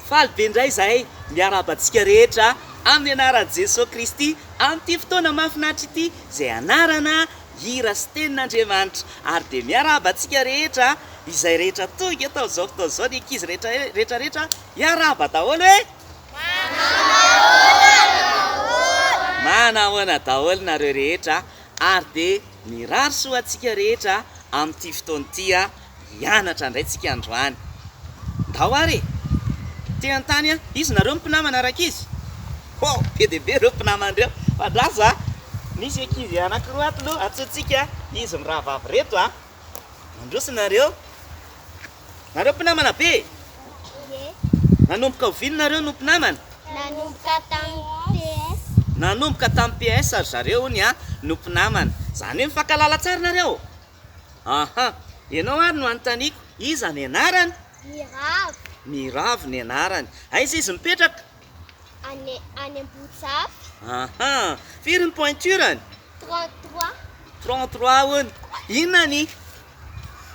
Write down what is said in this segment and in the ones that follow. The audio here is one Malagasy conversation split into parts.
faly be indray zahay miarabantsika rehetra amin'ny anaran'i Jesosy Kristy amin'ity fotoana mahafinaritra ity izay anarana hira sy tenin'Andriamanitra ary dia miarabantsika rehetra izay rehetra tonga atao zao ny ankizy rehetrarehetra hiaraba daholo hoe manahoana daholo nareo rehetra ary dia mirary soa antsika rehetra amin'ity fotoana ity hianatra indray tsika androany. Dao ary te an-tany izy nareo mpinamana araka izy be dia be reo mpinamanareo fadraza misy ankizy anankiroa atolo atsotsika izy miravavy reto mandroso nareo mpinamana be nanomboka ovino nareo no mpinamana nanomboka tamin'ny PS ary zareo hony no mpinamana zany hoe mifankalala tsara nareo. Ianao ary no anontaniako iza ny anarany? Miravo ny anarany. Aiza izy mipetraka? Any Ambohitsavy. Firy ny pointurany? 33 hony. Inona ny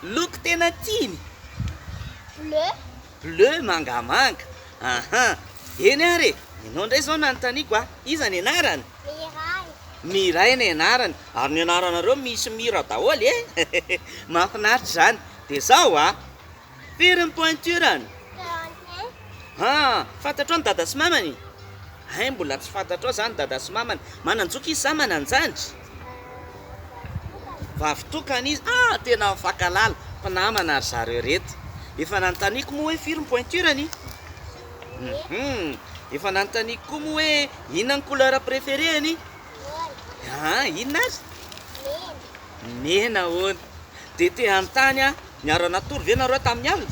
loko tena tiany? Bleu mangamanga. Eny ary ianao indray zao no anontaniako iza ny anarany? Miray ny anarany ary ny anaranareo misy mira daholo mahafinaritra zany. Dia zao firy ny pointurany? Fantatrao ny dada sy mamany? Mbola tsy fantatrao zany dada sy mamany. Mananjoka izy sa mananjandry? Vavitokana izy. Tena mifankalala mpinamana ary zareo reto. Efa nanontaniako moa hoe firy ny pointurany? Efa nanontaniako koa moa hoe inona ny couleur préféréany? Inona azy? Mena hono. Dia te anontany miara-natory ve nareo tamin'ny alina?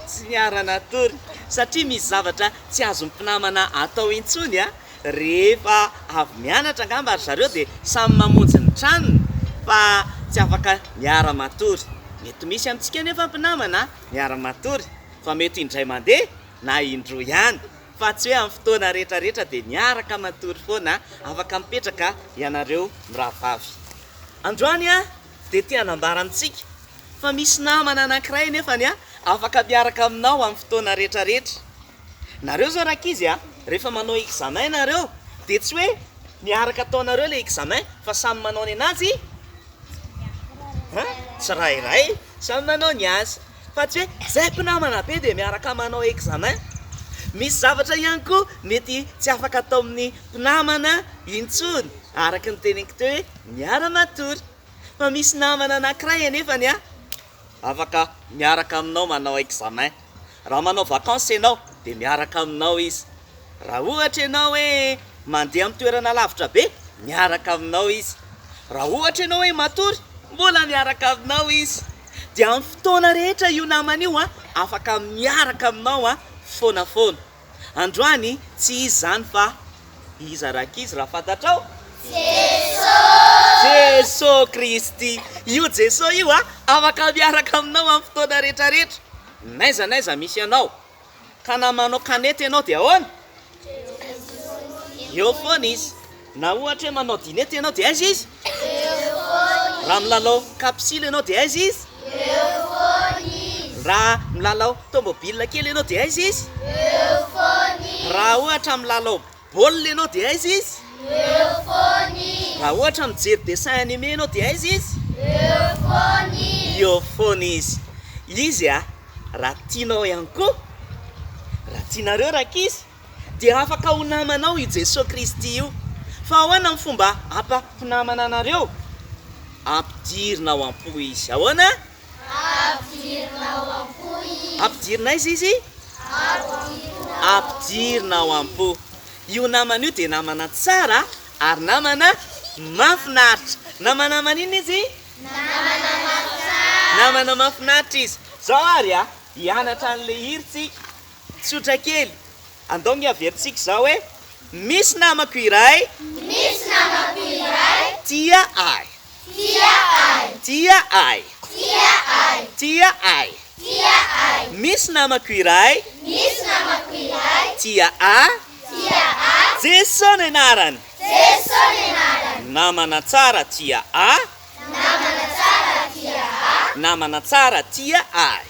Tsy miara-natory satria misy zavatra tsy azo mpinamana atao intsony rehefa avy mianatra angamba ary zareo dia samy mamonjy ny tranony fa tsy afaka miara-matory. Mety misy amintsika nefa mpinamana miara-matory fa mety indray mandeha na indroa ihany fa tsy hoe amin'ny fotoana rehetrarehetra dia miaraka matory foana afaka mipetraka ianareo miravavy. Androany dia te hanambara amintsika fa misy namana anankiray nefany afaka miaraka aminao amin'ny fotoana rehetrarehetra. Nareo zao rakizy rehefa manao examen nareo dia tsy hoe miaraka ataonareo ilay examen fa samy manao ny anazy tsirairay samy manao ny azy fa tsy hoe izay mpinamana be dia miaraka manao examen. Misy zavatra ihany koa mety tsy afaka atao amin'ny mpinamana intsony araka ny teneniko teo hoe miara-matory. Fa misy namana anankiray anefany afaka miaraka aminao manao examen. Raha manao vacances ianao dia miaraka aminao izy. Raha ohatra ianao hoe mandeha amin'ny toerana lavitra be miaraka aminao izy. Raha ohatra ianao hoe matory mbola miaraka aminao izy. Dia amin'ny fotoana rehetra io namana io afaka miaraka aminao foana. Androany tsy izy zany fa iza rakizy raha fantatrao? Jesosy Kristy. Io Jesosy io afaka miaraka aminao amin'ny fotoana rehetrarehetra. Naizanaiza misy anao ka namanao kanety ianao dia ahoana? Eo foana izy. Na ohatra hoe manao dinety ianao dia aiza izy? Raha milalao kapsily ianao dia aiza izy? Raha milalao tomobile kely ianao dia aiza izy? Raha ohatra milalao baolina ianao dia aiza izy? Raha ohatra mijery dessin animé ianao dia aiza izy? Eo foana izy. Izy raha tianao ihany koa, raha tianareo rakizy dia afaka ho namanao io Jesosy Kristy io. Fa ahoana ny fomba ampampinamana anareo? Ampidirina ao am-po izy. Ahoana? Ampidirina izy izy? Ampidirina ao am-po. Io namana io dia namana tsara ary namana mahafinaritra. Namana manina izy? Namana mahafinaritra izy. Zao ary hianatra an'ilay hiritsika tsotra kely. Andao miaveritsika zao hoe misy namako iray. Tia ahy. Misy namako iray. Tia ahy. Jesosy ny anarany. Namana tsara tia ahy. Namana tsara tia ahy.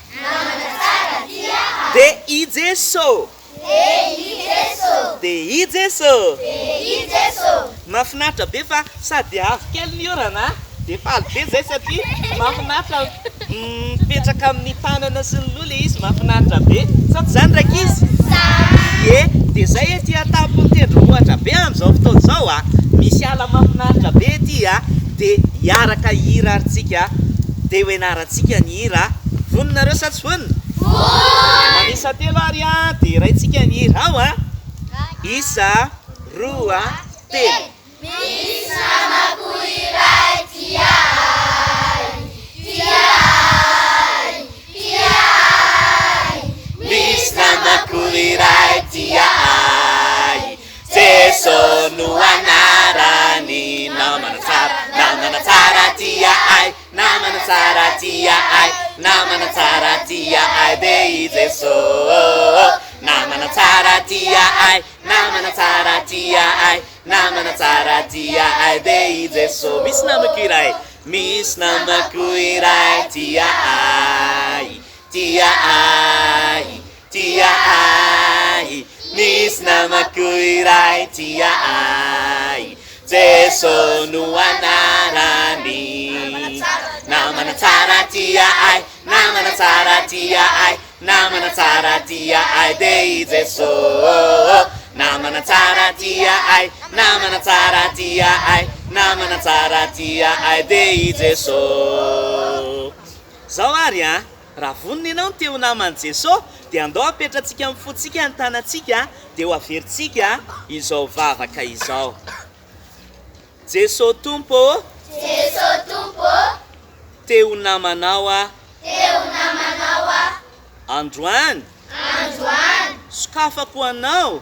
de i Jesô de i Jesô mahafinaritra be fa sady avy kely ny orana de faly be zay satria mahafinaritra mipetraka amin'ny tanana sy ny loha le izy mahafinaritra be saty zany raiky izy e de zay ety atapony tendro ohatra be am'izao fotoana zao a misy ala mahafinaritra be ety a de hiaraka hira aritsika de hoenarantsika ny hira voninareo sa tsy vonina manisa telo ary a de raintsika ny hira ao a isa roa telo misy namako iray tiay misy namako iray tiay Jesô no anarany namana tsara tiay namana tsara tiay namana tsara tiay de i Jesô namana tsara tiay namana tsara tiay namana tsara tiay de i Jesô misy namako iray misy namako iray tiay misy namako iray tiay Jesô no anarany namana tsara tiay namana tsara tiay namana tsara tiay de i Jesô namana tsara tiay namana tsara tiay namana tsara tiay de i Jesô zao ary a raha vonina ianao ny teo naman Jesô de andao apetratsika amin'ny fotsika ny tanantsika de ho averintsika izao vavaka izao Jesô tompo teo namanao a androany sokafako anao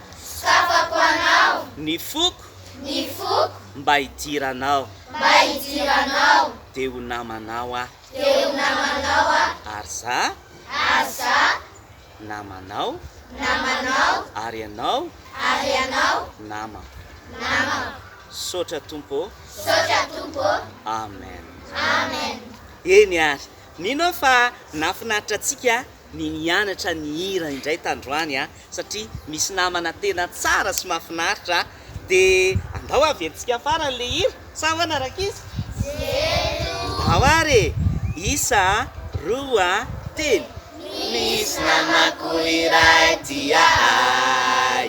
ny foko mba hidiranao de ho namanao a ary za namanao ary anao nama sotra tompo amen eny ary ninao fa nafinaritra atsika ny nianatra ny hira indray tandroany a satria misy namana tena tsara sy mahafinaritra de andao averintsika farany le hira sa manaraka izy andao ary isa roa telo misy namako iray tiay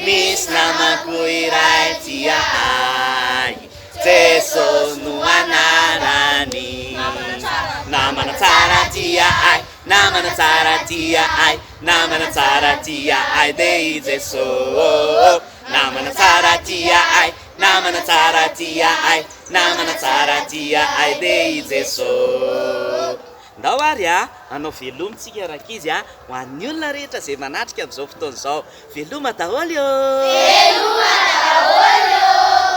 misy namako iray tiay Jesô no anarany namana tsara tiay namana tsara tiay namana tsara tiay de i Jesô namana tsara tiay namana tsara tiay namana tsara tiay de i Jesô ndao ary a anao velomintsika raka izy a ho an'ny olona rehetra zay manatrika am'izao fotoana zao veloma daholo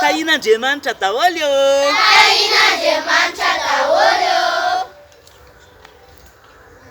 tahin'Andriamanitra daholo